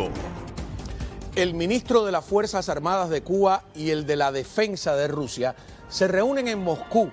fondo. El ministro de las Fuerzas Armadas de Cuba y el de la Defensa de Rusia se reúnen en Moscú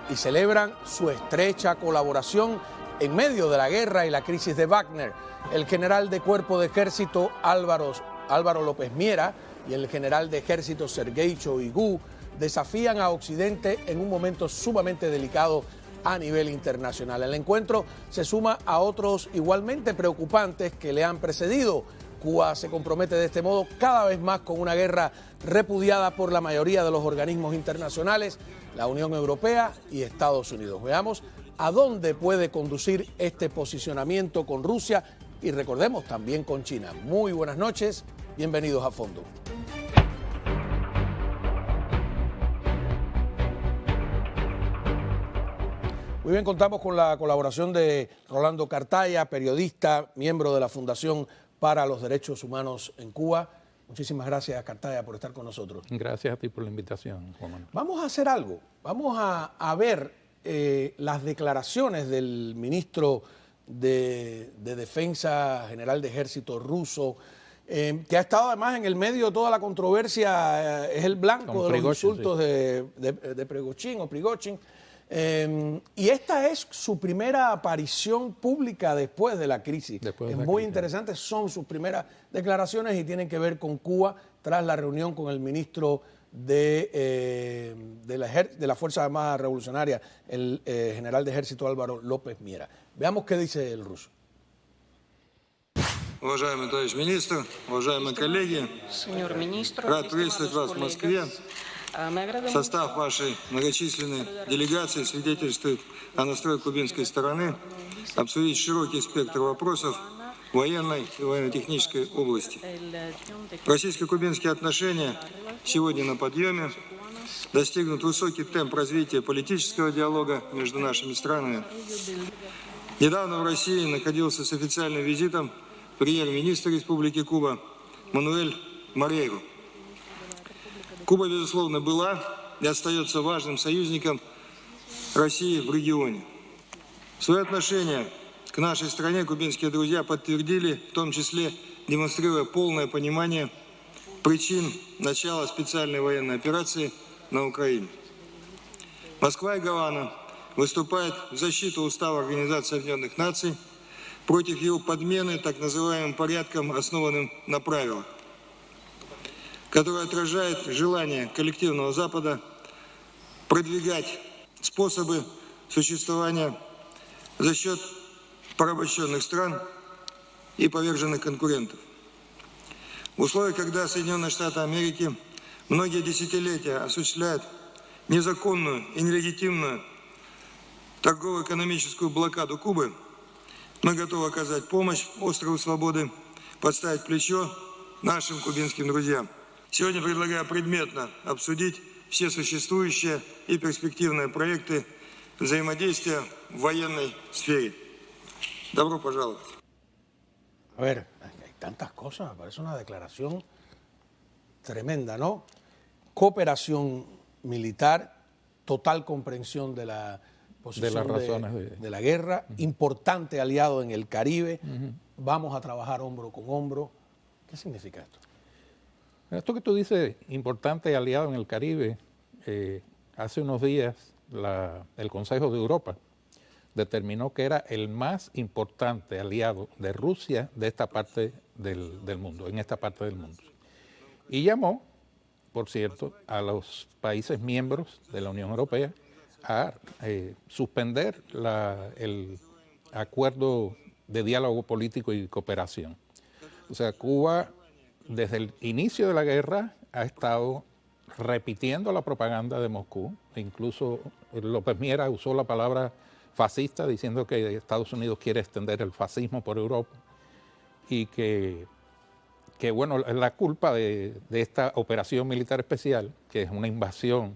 y celebran su estrecha colaboración en medio de la guerra y la crisis de Wagner. El general de Cuerpo de Ejército Álvaro López Miera y el general de Ejército Sergei Shoigu desafían a Occidente en un momento sumamente delicado a nivel internacional. El encuentro se suma a otros igualmente preocupantes que le han precedido. Cuba se compromete de este modo cada vez más con una guerra repudiada por la mayoría de los organismos internacionales, la Unión Europea y Estados Unidos. Veamos a dónde puede conducir este posicionamiento con Rusia y recordemos también con China. Muy buenas noches, bienvenidos a Fondo. Muy bien, contamos con la colaboración de Rolando Cartaya, periodista, miembro de la Fundación para los Derechos Humanos en Cuba. Muchísimas gracias, Cartaya, por estar con nosotros. Gracias a ti por la invitación, Juan Manuel. Vamos a hacer algo. Vamos a ver las declaraciones del ministro de Defensa General de Ejército ruso, que ha estado además en el medio de toda la controversia, es el blanco de los insultos sí, de Prigozhin. Y esta es su primera aparición pública después de la crisis. Es muy interesante, son sus primeras declaraciones y tienen que ver con Cuba tras la reunión con el ministro de la Fuerza Armada Revolucionaria, el general de Ejército Álvaro López Miera. Veamos qué dice el ruso. Уважаемый товарищ министр, уважаемые коллеги, рад приветствовать вас в Москве. Состав вашей многочисленной делегации свидетельствует о настрое кубинской стороны обсудить широкий спектр вопросов в военной и военно-технической области. Российско-кубинские отношения сегодня на подъеме, достигнут высокий темп развития политического диалога между нашими странами. Недавно в России находился с официальным визитом премьер-министр Республики Куба Мануэль Морейро. Куба, безусловно, была и остается важным союзником России в регионе. Свое отношение к нашей стране кубинские друзья подтвердили, в том числе демонстрируя полное понимание причин начала специальной военной операции на Украине. Москва и Гавана выступают в защиту Устава Организации Объединенных Наций против его подмены так называемым порядком, основанным на правилах, который отражает желание коллективного Запада продвигать способы существования за счет порабощенных стран и поверженных конкурентов. В условиях, когда Соединенные Штаты Америки многие десятилетия осуществляют незаконную и нелегитимную торгово-экономическую блокаду Кубы, мы готовы оказать помощь острову Свободы, подставить плечо нашим кубинским друзьям. Сегодня предлагаю предметно обсудить все существующие и перспективные проекты взаимодействия в военной сфере. Добро пожаловать. A ver, hay tantas cosas, me parece una declaración tremenda, ¿no? Cooperación militar, total comprensión de la posición de las razones de la guerra, importante aliado en el Caribe, vamos a trabajar hombro con hombro. ¿Qué significa esto? Esto que tú dices, importante aliado en el Caribe, hace unos días el Consejo de Europa determinó que era el más importante aliado de Rusia de esta parte del mundo, en esta parte del mundo. Y llamó, por cierto, a los países miembros de la Unión Europea a suspender el acuerdo de diálogo político y cooperación. O sea, Cuba, desde el inicio de la guerra, ha estado repitiendo la propaganda de Moscú. Incluso López Miera usó la palabra fascista, diciendo que Estados Unidos quiere extender el fascismo por Europa y que bueno, la culpa de esta operación militar especial, que es una invasión,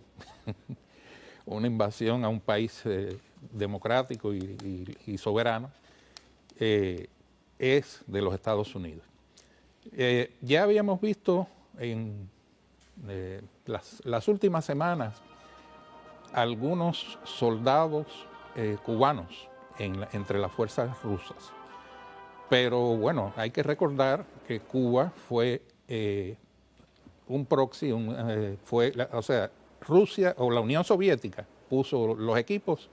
una invasión a un país democrático y soberano, es de los Estados Unidos. Ya habíamos visto en las últimas semanas algunos soldados cubanos entre las fuerzas rusas. Pero bueno, hay que recordar que Cuba fue un proxy, o sea, Rusia o la Unión Soviética puso los equipos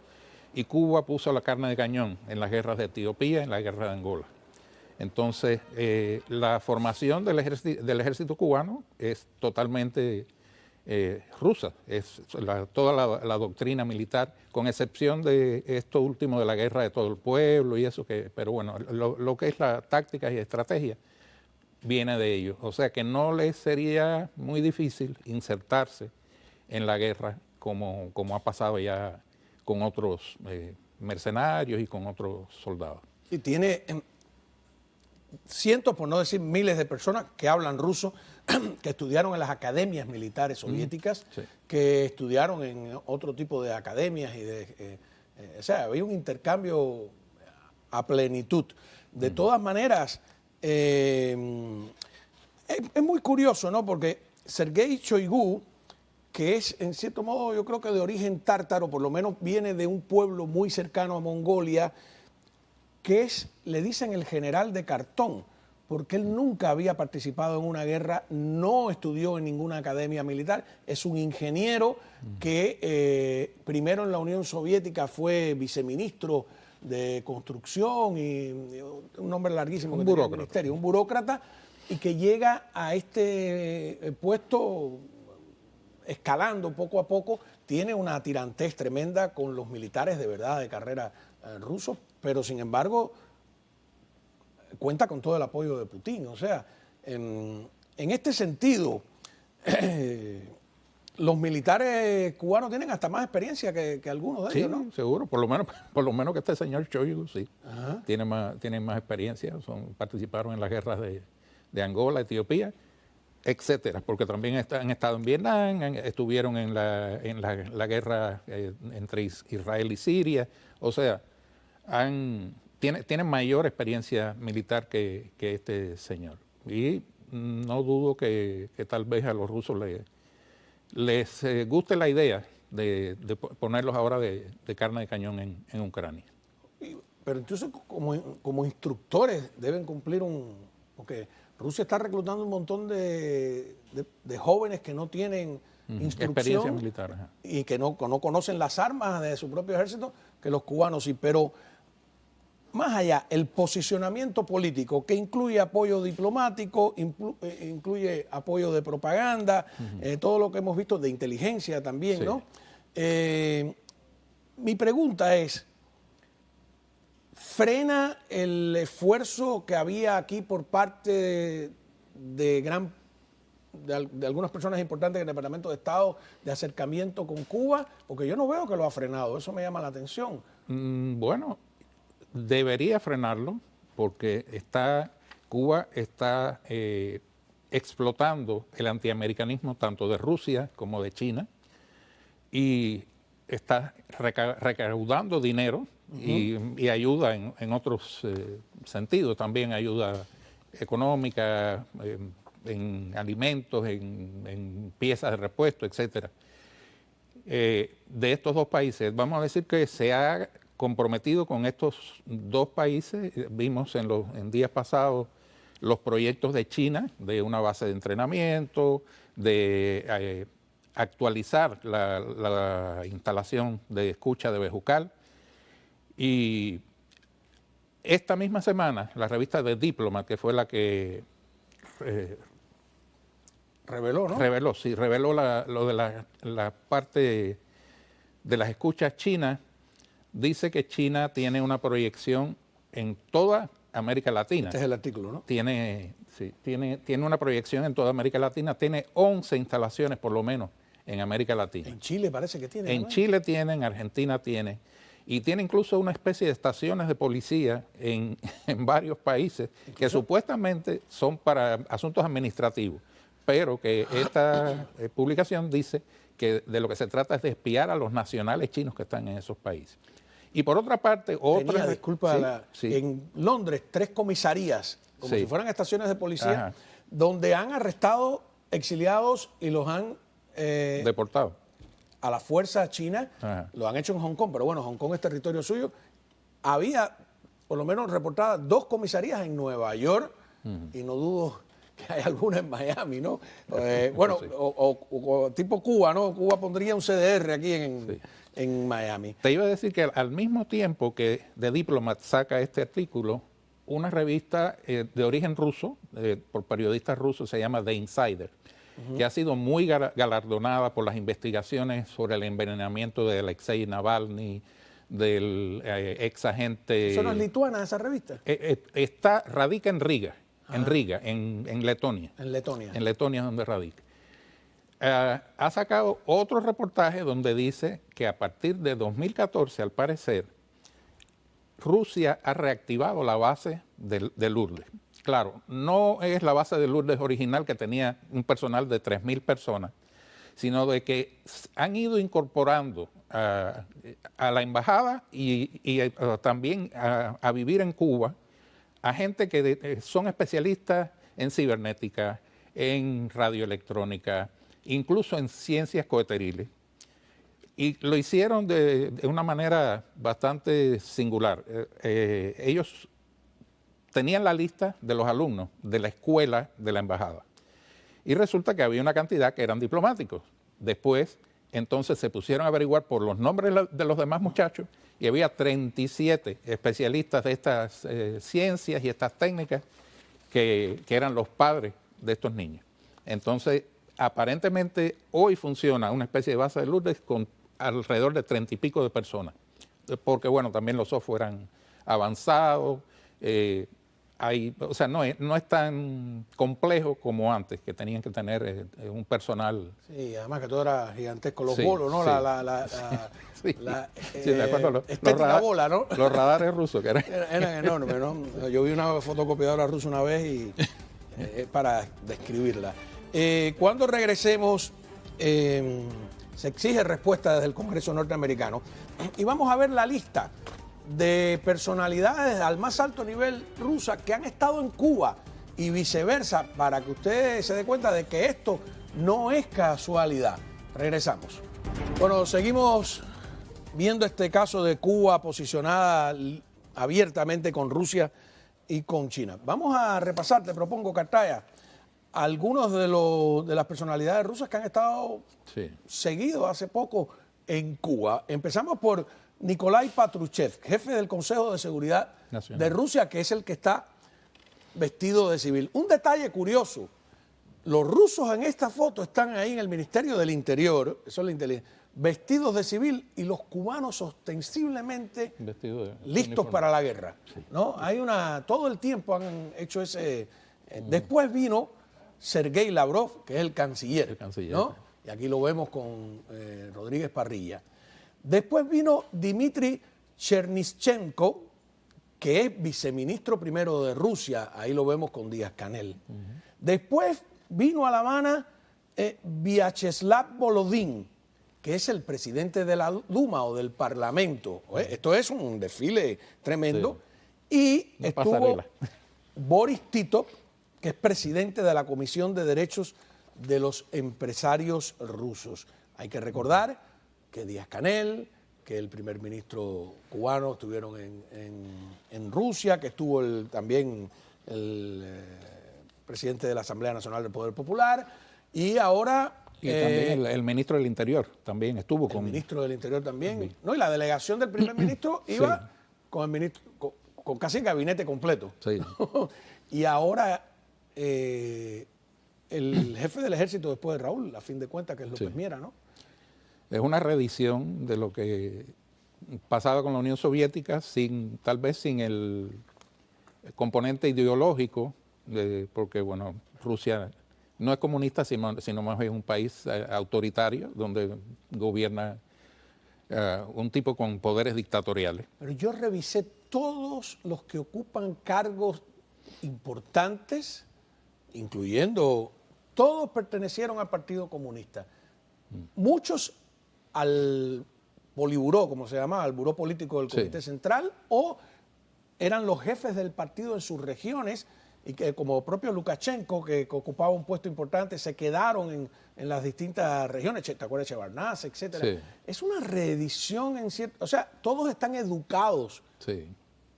y Cuba puso la carne de cañón en las guerras de Etiopía, en la guerra de Angola. Entonces, la formación del ejército cubano es totalmente rusa, es toda la doctrina militar, con excepción de esto último de la guerra de todo el pueblo y eso, pero bueno, lo que es la táctica y estrategia viene de ellos. O sea que no les sería muy difícil insertarse en la guerra como ha pasado ya con otros mercenarios y con otros soldados. Y tiene cientos, por no decir miles de personas que hablan ruso, que estudiaron en las academias militares soviéticas, sí, que estudiaron en otro tipo de academias y o sea, había un intercambio a plenitud. De todas maneras, es muy curioso, ¿no? Porque Sergei Shoigu, que es en cierto modo yo creo que de origen tártaro, por lo menos viene de un pueblo muy cercano a Mongolia, que le dicen el general de cartón, porque él nunca había participado en una guerra, no estudió en ninguna academia militar, es un ingeniero que primero en la Unión Soviética fue viceministro de construcción y un nombre larguísimo que tenía el ministerio, un burócrata, y que llega a este puesto escalando poco a poco, tiene una tirantez tremenda con los militares de verdad de carrera rusos, pero sin embargo cuenta con todo el apoyo de Putin. O sea, en este sentido, los militares cubanos tienen hasta más experiencia que algunos de ellos, ¿no? Sí, seguro, por lo menos que este señor Shoigu, sí, tiene más experiencia, participaron en las guerras de Angola, Etiopía, etcétera, porque también han estado en Vietnam, estuvieron en la guerra entre Israel y Siria, o sea, tienen mayor experiencia militar que este señor. Y no dudo que tal vez a los rusos les guste la idea de ponerlos ahora de carne de cañón en Ucrania. Pero entonces como instructores deben cumplir porque Rusia está reclutando un montón de jóvenes que no tienen instrucción, experiencia militar, y que no conocen las armas de su propio ejército, que los cubanos sí. Pero más allá, el posicionamiento político, que incluye apoyo diplomático, incluye apoyo de propaganda, todo lo que hemos visto de inteligencia también, sí, ¿no? Mi pregunta es, ¿frena el esfuerzo que había aquí por parte de algunas personas importantes del Departamento de Estado de acercamiento con Cuba? Porque yo no veo que lo ha frenado, eso me llama la atención. Bueno, debería frenarlo porque Cuba está explotando el antiamericanismo tanto de Rusia como de China y está recaudando dinero y ayuda en otros sentidos, también ayuda económica, en alimentos, en piezas de repuesto, etcétera. De estos dos países, vamos a decir que se ha comprometido con estos dos países. Vimos en días pasados los proyectos de China, de una base de entrenamiento, de actualizar la instalación de escucha de Bejucal. Y esta misma semana, la revista The Diplomat, que fue la que reveló, ¿no? Reveló lo de la parte de las escuchas chinas. Dice que China tiene una proyección en toda América Latina. Este es el artículo, ¿no? Tiene una proyección en toda América Latina, tiene 11 instalaciones por lo menos en América Latina. En Chile parece que tiene. En Chile tiene, en Argentina tiene, y tiene incluso una especie de estaciones de policía en varios países que supuestamente son para asuntos administrativos, pero que esta publicación dice que de lo que se trata es de espiar a los nacionales chinos que están en esos países. Y por otra parte, en Londres 3 comisarías, como si fueran estaciones de policía, donde han arrestado exiliados y los han deportado a la fuerza china. Lo han hecho en Hong Kong, pero bueno, Hong Kong es territorio suyo. Había por lo menos reportadas 2 comisarías en Nueva York, y no dudo que hay alguna en Miami, ¿no? Bueno, sí. o tipo Cuba, ¿no? Cuba pondría un CDR aquí en Miami. Te iba a decir que al mismo tiempo que The Diplomat saca este artículo, una revista de origen ruso, por periodistas rusos, se llama The Insider, que ha sido muy galardonada por las investigaciones sobre el envenenamiento de Alexei Navalny, del ex agente... ¿Eso no es lituana, esa revista? Radica en Riga, en Letonia. En Letonia. En Letonia es donde radica. Ha sacado otro reportaje donde dice que a partir de 2014, al parecer, Rusia ha reactivado la base de Lourdes. Claro, no es la base de Lourdes original que tenía un personal de 3.000 personas, sino de que han ido incorporando a la embajada y también a vivir en Cuba a gente que son especialistas en cibernética, en radioelectrónica, incluso en ciencias coheteriles. Y lo hicieron de una manera bastante singular. Ellos tenían la lista de los alumnos de la escuela de la embajada. Y resulta que había una cantidad que eran diplomáticos. Después, entonces, se pusieron a averiguar por los nombres de los demás muchachos y había 37 especialistas de estas ciencias y estas técnicas que eran los padres de estos niños. Entonces, aparentemente, hoy funciona una especie de base de Lourdes con alrededor de 30 y pico de personas, porque bueno, también los software eran avanzados, o sea, no es tan complejo como antes, que tenían que tener un personal. Sí, además que todo era gigantesco, los bolos, ¿no? De acuerdo, bola, ¿no? Los radares rusos que eran enormes, ¿no? Yo vi una fotocopiadora rusa una vez y para describirla. Cuando regresemos, se exige respuesta desde el Congreso norteamericano y vamos a ver la lista de personalidades al más alto nivel rusa que han estado en Cuba y viceversa, para que usted se dé cuenta de que esto no es casualidad. Regresamos. Bueno, seguimos viendo este caso de Cuba posicionada abiertamente con Rusia y con China. Vamos a repasar, te propongo, Cartaya, algunos de las personalidades rusas que han estado seguidos hace poco en Cuba. Empezamos por Nikolai Patrushev, jefe del Consejo de Seguridad Nacional de Rusia, que es el que está vestido de civil. Un detalle curioso, los rusos en esta foto están ahí en el Ministerio del Interior, eso es la inteligencia, vestidos de civil, y los cubanos ostensiblemente listos para la guerra. Sí. ¿No? Todo el tiempo han hecho ese... Después vino Sergei Lavrov, que es el canciller, ¿no? Y aquí lo vemos con Rodríguez Parrilla. Después vino Dmitry Chernyshchenko, que es viceministro primero de Rusia, ahí lo vemos con Díaz-Canel. Después vino a La Habana Vyacheslav Volodin, que es el presidente de la Duma o del Parlamento. Esto es un desfile tremendo. Sí. Y estuvo Boris Titov, que es presidente de la Comisión de Derechos de los Empresarios Rusos. Hay que recordar que Díaz-Canel, que el primer ministro cubano estuvieron en Rusia, que estuvo también el presidente de la Asamblea Nacional del Poder Popular, y ahora... Y también el ministro del Interior también estuvo con... El ministro del Interior también. No, y la delegación del primer ministro iba con el ministro, con casi el gabinete completo. Sí. Y ahora el jefe del ejército después de Raúl, a fin de cuentas, que es López Miera, ¿no? Es una reedición de lo que pasaba con la Unión Soviética, tal vez sin el componente ideológico, porque bueno, Rusia no es comunista, sino más bien un país autoritario, donde gobierna un tipo con poderes dictatoriales. Pero yo revisé todos los que ocupan cargos importantes, incluyendo, todos pertenecieron al Partido Comunista. Muchos al Poliburó, como se llama, al Buró Político del Comité Central, o eran los jefes del partido en sus regiones, y que como propio Lukashenko, que ocupaba un puesto importante, se quedaron en las distintas regiones, ¿te acuerdas de Chevarnaz, etcétera? Sí. Es una reedición en cierto... O sea, todos están educados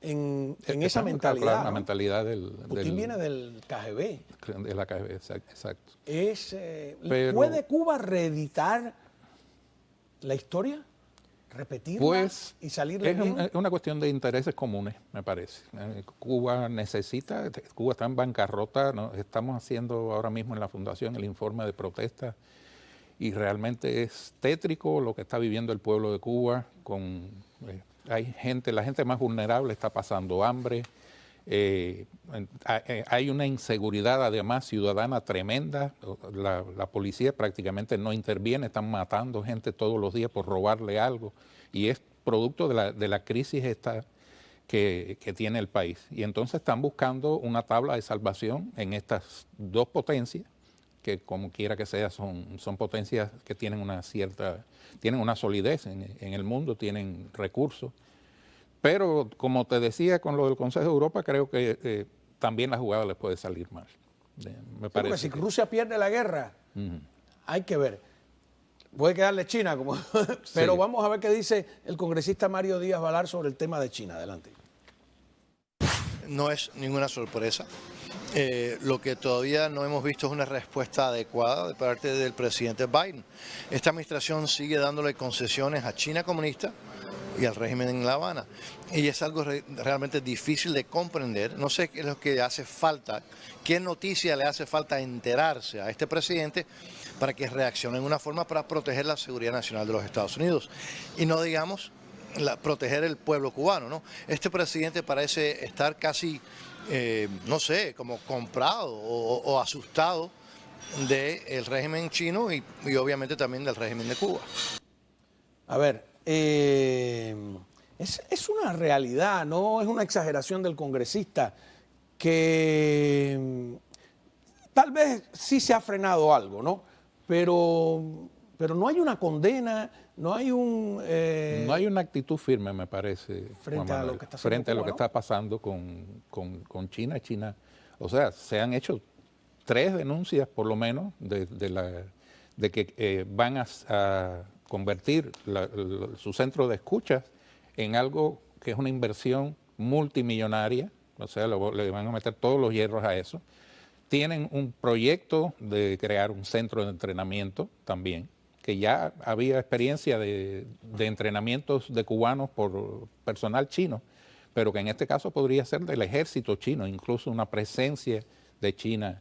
en esa mentalidad. Claro, la mentalidad Putin viene del KGB. De la KGB, exacto. ¿Puede Cuba reeditar la historia? ¿Repetirla pues, y salirle bien? Es una cuestión de intereses comunes, me parece. Cuba está en bancarrota, ¿no? Estamos haciendo ahora mismo en la Fundación el informe de protesta y realmente es tétrico lo que está viviendo el pueblo de Cuba. La gente más vulnerable está pasando hambre, hay una inseguridad además ciudadana tremenda, la policía prácticamente no interviene, están matando gente todos los días por robarle algo y es producto de la crisis esta que tiene el país. Y entonces están buscando una tabla de salvación en estas dos potencias, que como quiera que sea son potencias que tienen una solidez en el mundo, tienen recursos. Pero, como te decía con lo del Consejo de Europa, creo que también la jugada les puede salir mal. Me parece si Rusia pierde la guerra, hay que ver. Puede quedarle China, pero sí. Vamos a ver qué dice el congresista Mario Díaz Balar sobre el tema de China. Adelante. No es ninguna sorpresa. Lo que todavía no hemos visto es una respuesta adecuada de parte del presidente Biden. Esta administración sigue dándole concesiones a China comunista y al régimen en La Habana. Y es algo realmente difícil de comprender. No sé qué es lo que hace falta, qué noticia le hace falta enterarse a este presidente para que reaccione de una forma para proteger la seguridad nacional de los Estados Unidos. Y no digamos proteger el pueblo cubano, ¿no? Este presidente parece estar casi, no sé, como comprado o asustado del régimen chino y obviamente también del régimen de Cuba. A ver, es una realidad, no es una exageración del congresista, que tal vez sí se ha frenado algo, ¿no? Pero no hay una condena, no hay no hay una actitud firme, me parece, frente a lo que está pasando con China. China, o sea, se han hecho 3 denuncias por lo menos de que van a convertir su centro de escuchas en algo que es una inversión multimillonaria, o sea, le van a meter todos los hierros a eso. Tienen un proyecto de crear un centro de entrenamiento también, que ya había experiencia de entrenamientos de cubanos por personal chino, pero que en este caso podría ser del ejército chino, incluso una presencia de China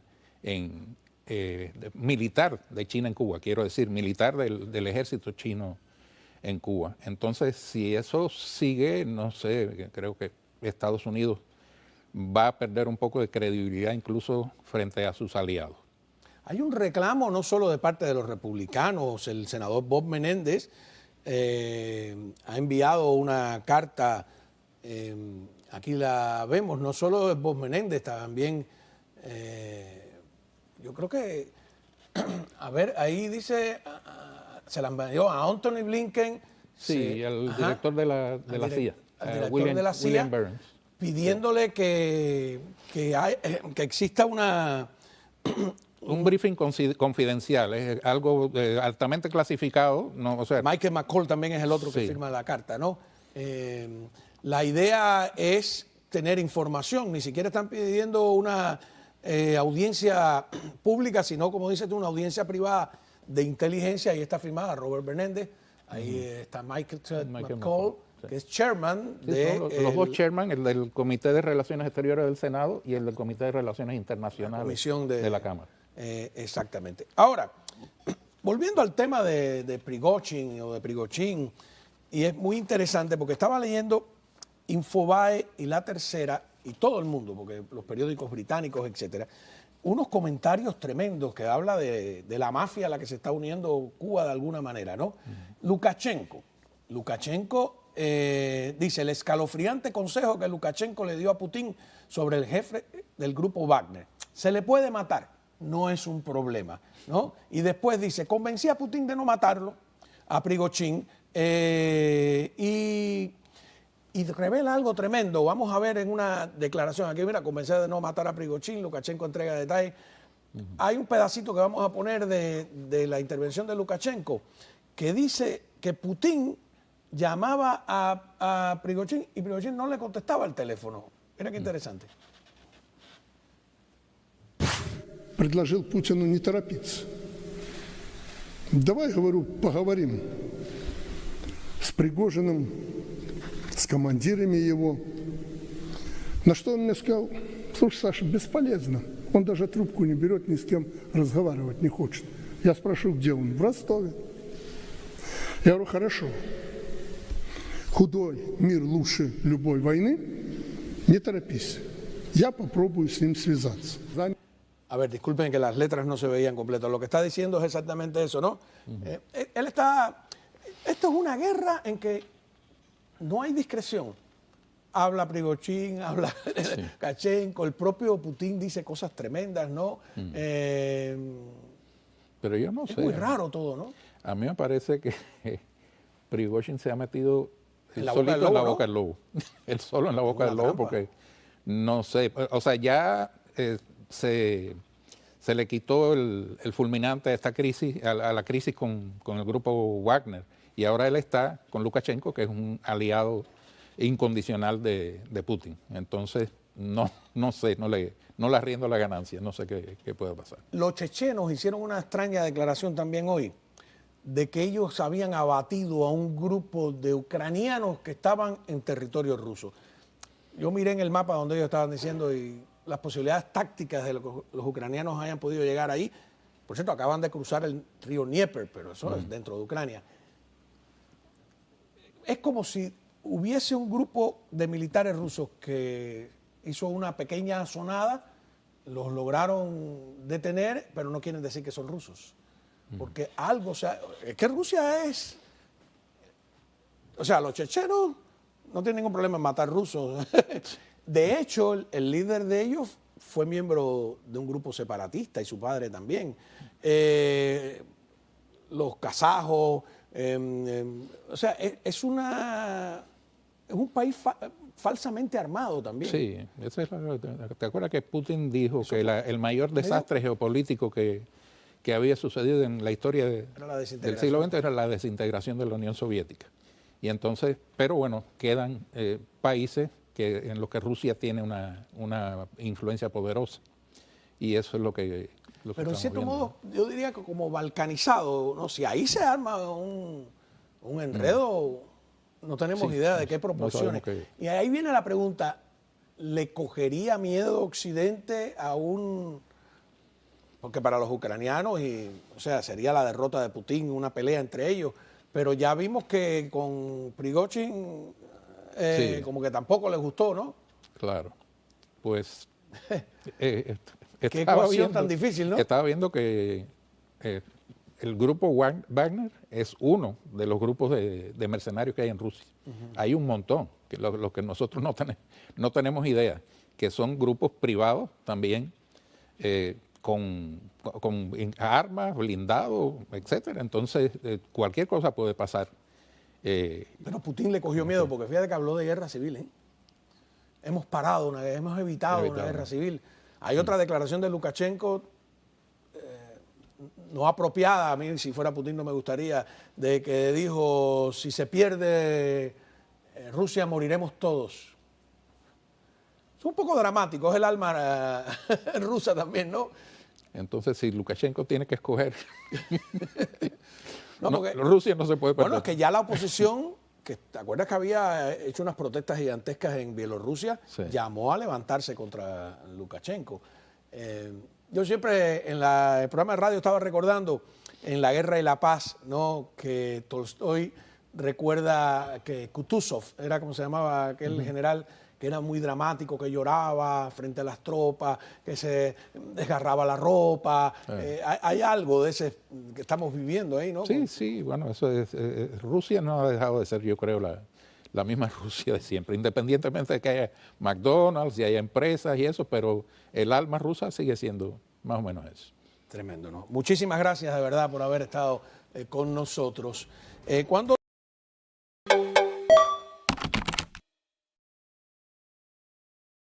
militar de China en Cuba, quiero decir, militar del ejército chino en Cuba. Entonces, si eso sigue, no sé, creo que Estados Unidos va a perder un poco de credibilidad incluso frente a sus aliados. Hay un reclamo no solo de parte de los republicanos, el senador Bob Menéndez ha enviado una carta, aquí la vemos, no solo es Bob Menéndez, también, yo creo que, a ver, ahí dice, se la envió a Anthony Blinken. Sí, al director de la CIA, al director de la CIA, William Burns, pidiéndole que exista un briefing confidencial, es algo altamente clasificado. No, o sea, Michael McCall también es el otro que firma la carta, ¿no? La idea es tener información, ni siquiera están pidiendo una audiencia pública, sino, como dices tú, una audiencia privada de inteligencia. Ahí está firmada Robert Menéndez, ahí está Michael McCall, que es chairman de... Los dos chairman, el del Comité de Relaciones Exteriores del Senado y el del Comité de Relaciones Internacionales la Comisión de la Cámara. Exactamente. Ahora, volviendo al tema de Prigozhin, y es muy interesante porque estaba leyendo Infobae y La Tercera y todo el mundo, porque los periódicos británicos, etcétera, unos comentarios tremendos que habla de la mafia a la que se está uniendo Cuba de alguna manera, ¿no? Lukashenko dice: el escalofriante consejo que Lukashenko le dio a Putin sobre el jefe del grupo Wagner. Se le puede matar, no es un problema, ¿no? Y después dice: convencí a Putin de no matarlo, a Prigozhin, y revela algo tremendo. Vamos a ver en una declaración aquí, mira, convencer de no matar a Prigozhin, Lukashenko entrega detalles. Hay un pedacito que vamos a poner de la intervención de Lukashenko que dice que Putin llamaba a Prigozhin y Prigozhin no le contestaba el teléfono. Mira qué interesante. Предложил Путину не торопиться. Давай, говорю, поговорим с Пригожиным, с командирами его. На что он мне сказал: слушай, Саша, бесполезно. Он даже трубку не берет, ни с кем разговаривать не хочет. Я спрошу, где он? В Ростове. Я говорю, хорошо. Худой мир лучше любой войны. Не торопись. Я попробую с ним связаться. A ver, disculpen que las letras no se veían completas. Lo que está diciendo es exactamente eso, ¿no? Él está... Esto es una guerra en que no hay discreción. Habla Prigozhin, habla Lukashenko, el propio Putin dice cosas tremendas, ¿no? Pero yo no es sé. muy raro todo, ¿no? A mí me parece que Prigozhin se ha metido en la solito en la boca del lobo. Él solo en la boca del lobo, trampa. porque no sé. O sea, ya se le quitó el fulminante a esta crisis, a la crisis con el grupo Wagner. Y ahora él está con Lukashenko, que es un aliado incondicional de Putin. Entonces, no sé, no le arriendo la ganancia, no sé qué puede pasar. Los chechenos hicieron una extraña declaración también hoy, de que ellos habían abatido a un grupo de ucranianos que estaban en territorio ruso. Yo miré en el mapa donde ellos estaban diciendo y las posibilidades tácticas de lo que los ucranianos hayan podido llegar ahí. Por cierto, acaban de cruzar el río Dnieper, pero eso es dentro de Ucrania. Es como si hubiese un grupo de militares rusos que hizo una pequeña sonada, los lograron detener, pero no quieren decir que son rusos. Porque algo, o sea, es que Rusia es... O sea, los chechenos no tienen ningún problema en matar rusos. De hecho, el líder de ellos fue miembro de un grupo separatista y su padre también. Los kazajos, o sea, es un país falsamente armado también. Sí, ¿te acuerdas que Putin dijo que el mayor desastre geopolítico que había sucedido en la historia del siglo XX era la desintegración de la Unión Soviética? Y entonces, pero bueno, quedan países en los que Rusia tiene una influencia poderosa. Y eso es lo que pero en cierto modo, yo diría que como balcanizado, ¿no? Si ahí se arma un enredo, no tenemos idea de qué proporciones. Y ahí viene la pregunta, ¿le cogería miedo Occidente a un... Porque para los ucranianos, o sea, sería la derrota de Putin, una pelea entre ellos, pero ya vimos que con Prigozhin como que tampoco les gustó, ¿no? Claro, pues... Qué ecuación tan difícil, ¿no? Estaba viendo que el grupo Wagner es uno de los grupos de mercenarios que hay en Rusia. Hay un montón, que lo que nosotros no tenemos idea, que son grupos privados también, con armas, blindados, etcétera. Entonces, cualquier cosa puede pasar. Pero Putin le cogió miedo, porque fíjate que habló de guerra civil, ¿eh? Hemos parado una guerra, hemos evitado una guerra civil. Hay otra declaración de Lukashenko, no apropiada, a mí si fuera Putin no me gustaría, de que dijo, si se pierde Rusia moriremos todos. Es un poco dramático, es el alma rusa también, ¿no? Entonces, si Lukashenko tiene que escoger, porque, Rusia no se puede perder. Bueno, es que ya la oposición, que ¿te acuerdas que había hecho unas protestas gigantescas en Bielorrusia? Sí. Llamó a levantarse contra Lukashenko. Yo siempre en el programa de radio estaba recordando en La Guerra y la Paz, ¿no? Que Tolstoy recuerda que Kutuzov, era como se llamaba aquel general que era muy dramático, que lloraba frente a las tropas, que se desgarraba la ropa. Hay algo de ese que estamos viviendo ahí, ¿no? Sí, bueno, eso es. Rusia no ha dejado de ser, yo creo, la misma Rusia de siempre, independientemente de que haya McDonald's y haya empresas y eso, pero el alma rusa sigue siendo más o menos eso. Tremendo, ¿no? Muchísimas gracias de verdad por haber estado con nosotros.